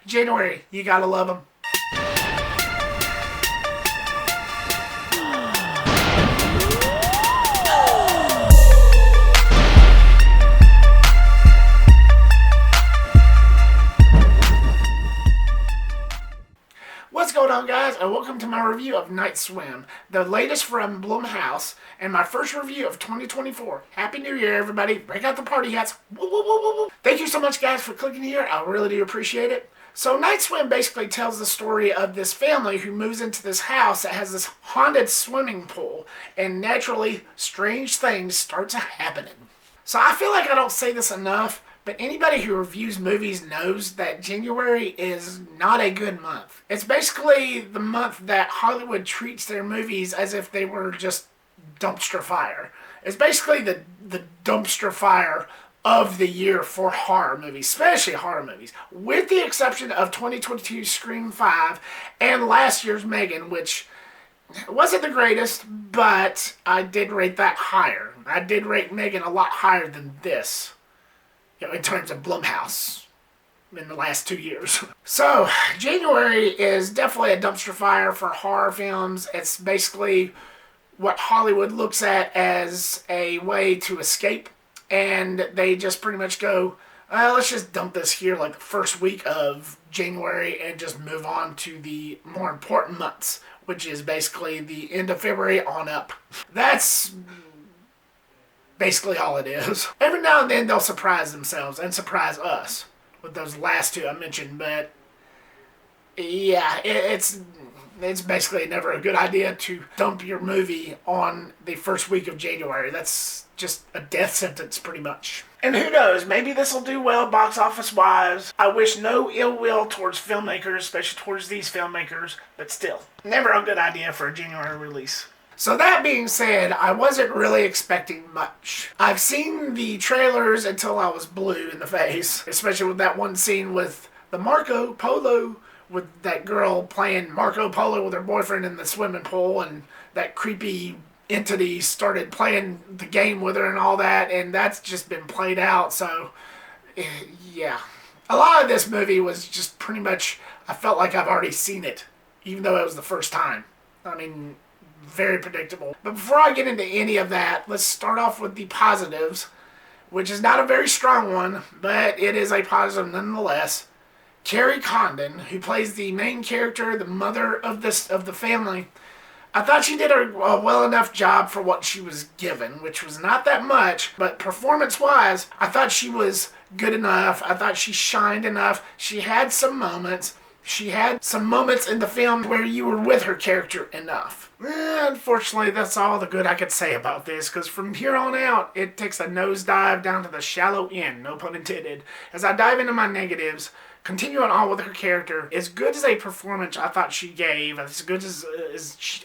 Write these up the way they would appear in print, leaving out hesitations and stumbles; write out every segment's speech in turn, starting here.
January, you gotta love them. What's going on, guys, and welcome to my review of Night Swim, the latest from Blum, and my first review of 2024. Happy New Year, everybody. Break out the party hats. Woo, woo, woo, woo, woo. Thank you so much, guys, for clicking here. I really do appreciate it. So Night Swim basically tells the story of this family who moves into this house that has this haunted swimming pool, and naturally, strange things start happening. So I feel like I don't say this enough, but anybody who reviews movies knows that January is not a good month. It's basically the month that Hollywood treats their movies as if they were just dumpster fire. It's basically the dumpster fire of the year for horror movies, especially horror movies, with the exception of 2022's Scream 5 and last year's Megan, which wasn't the greatest, but I did rate that higher. I did rate Megan a lot higher than this, in terms of Blumhouse in the last 2 years. So, January is definitely a dumpster fire for horror films. It's basically what Hollywood looks at as a way to escape, and they just pretty much go, let's just dump this here like the first week of January and just move on to the more important months, which is basically the end of February on up. That's basically all it is. Every now and then they'll surprise themselves and surprise us with those last two I mentioned, but yeah, it's basically never a good idea to dump your movie on the first week of January. That's just a death sentence, pretty much. And who knows, maybe this will do well box office wise. I wish no ill will towards filmmakers, especially towards these filmmakers, but still, never a good idea for a January release. So that being said, I wasn't really expecting much. I've seen the trailers until I was blue in the face, especially with that one scene with the Marco Polo, with that girl playing Marco Polo with her boyfriend in the swimming pool, and that creepy entity started playing the game with her and all that, and that's just been played out. So yeah, a lot of this movie was just pretty much, I felt like I've already seen it, even though it was the first time. I mean, very predictable. But before I get into any of that, let's start off with the positives, which is not a very strong one, but it is a positive nonetheless. Kerry Condon, who plays the main character, the mother of the family, I thought she did a well enough job for what she was given, which was not that much, but performance-wise, I thought she was good enough. I thought she shined enough. She had some moments. She had some moments in the film where you were with her character enough. Unfortunately, that's all the good I could say about this, because from here on out, it takes a nosedive down to the shallow end, no pun intended. As I dive into my negatives, continuing on with her character, as good as a performance I thought she gave, as good as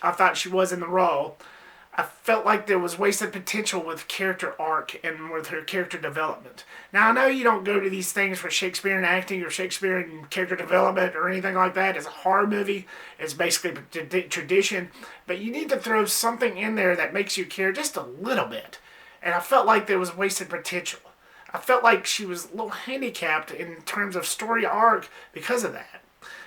I thought she was in the role, I felt like there was wasted potential with character arc and with her character development. Now, I know you don't go to these things for Shakespearean acting or Shakespearean character development or anything like that. It's a horror movie. It's basically tradition. But you need to throw something in there that makes you care just a little bit. And I felt like there was wasted potential. I felt like she was a little handicapped in terms of story arc because of that.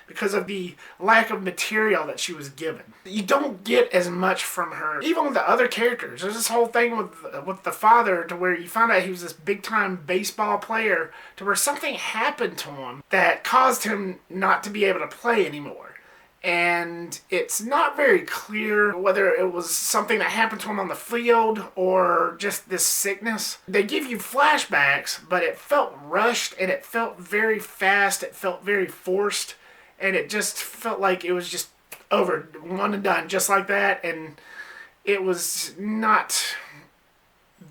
Because of the lack of material that she was given. You don't get as much from her. Even with the other characters. There's this whole thing with the father to where you find out he was this big-time baseball player to where something happened to him that caused him not to be able to play anymore. And it's not very clear whether it was something that happened to him on the field or just this sickness. They give you flashbacks, but it felt rushed and it felt very fast. It felt very forced. And it just felt like it was just over, one and done, just like that. And it was not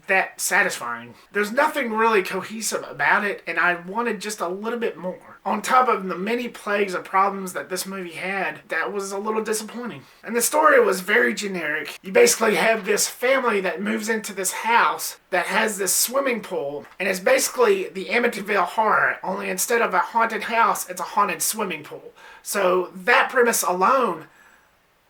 that satisfying. There's nothing really cohesive about it, and I wanted just a little bit more. On top of the many plagues of problems that this movie had, that was a little disappointing. And the story was very generic. You basically have this family that moves into this house that has this swimming pool, and it's basically the Amityville Horror, only instead of a haunted house, it's a haunted swimming pool. So that premise alone,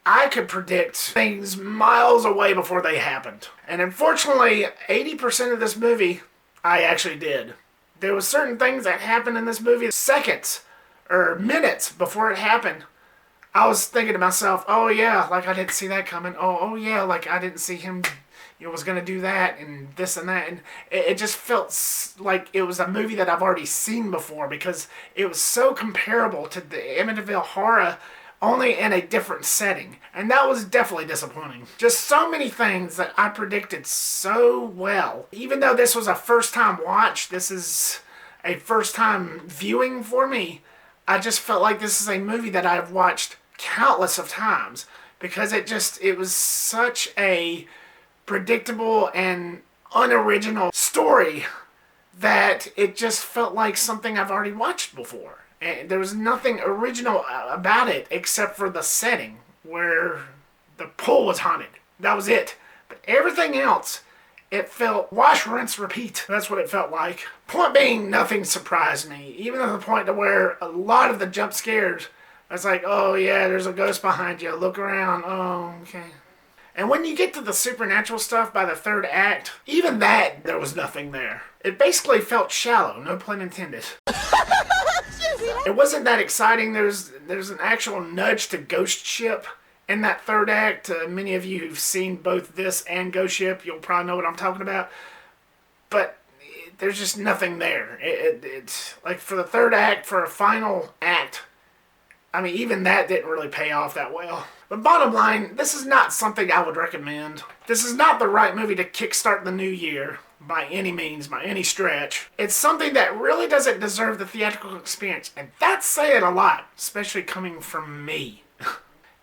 I could predict things miles away before they happened. And unfortunately, 80% of this movie, I actually did. There was certain things that happened in this movie seconds or minutes before it happened, I was thinking to myself, oh yeah, like I didn't see that coming. Oh yeah, like I didn't see him, was going to do that and this and that. And it just felt like it was a movie that I've already seen before because it was so comparable to the Amityville Horror, only in a different setting. And that was definitely disappointing. Just so many things that I predicted so well. Even though this was a first time watch, this is a first time viewing for me, I just felt like this is a movie that I've watched countless of times because it was such a predictable and unoriginal story that it just felt like something I've already watched before. And there was nothing original about it except for the setting where the pool was haunted. That was it. But everything else, it felt wash, rinse, repeat. That's what it felt like. Point being, nothing surprised me. Even to the point to where a lot of the jump scares, I was like, oh yeah, there's a ghost behind you. Look around. Oh, okay. And when you get to the supernatural stuff by the third act, even that, there was nothing there. It basically felt shallow, no pun intended. It wasn't that exciting. There's an actual nudge to Ghost Ship in that third act. Many of you who've seen both this and Ghost Ship, you'll probably know what I'm talking about. But there's just nothing there. It's like for the third act, for a final act, I mean, even that didn't really pay off that well. But bottom line, this is not something I would recommend. This is not the right movie to kickstart the new year by any means, by any stretch. It's something that really doesn't deserve the theatrical experience, and that's saying a lot, especially coming from me.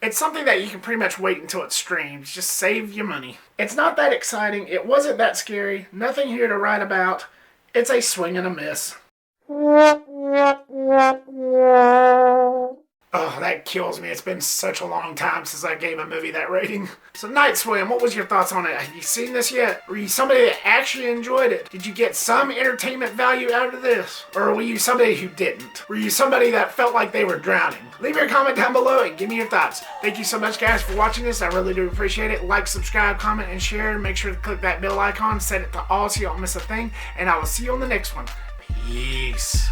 It's something that you can pretty much wait until it streams. Just save your money. It's not that exciting. It wasn't that scary. Nothing here to write about. It's a swing and a miss. Oh, that kills me. It's been such a long time since I gave a movie that rating. So Night Swim, what was your thoughts on it? Have you seen this yet? Were you somebody that actually enjoyed it? Did you get some entertainment value out of this? Or were you somebody who didn't? Were you somebody that felt like they were drowning? Leave your comment down below and give me your thoughts. Thank you so much, guys, for watching this. I really do appreciate it. Like, subscribe, comment, and share. Make sure to click that bell icon. Set it to all so you don't miss a thing. And I will see you on the next one. Peace.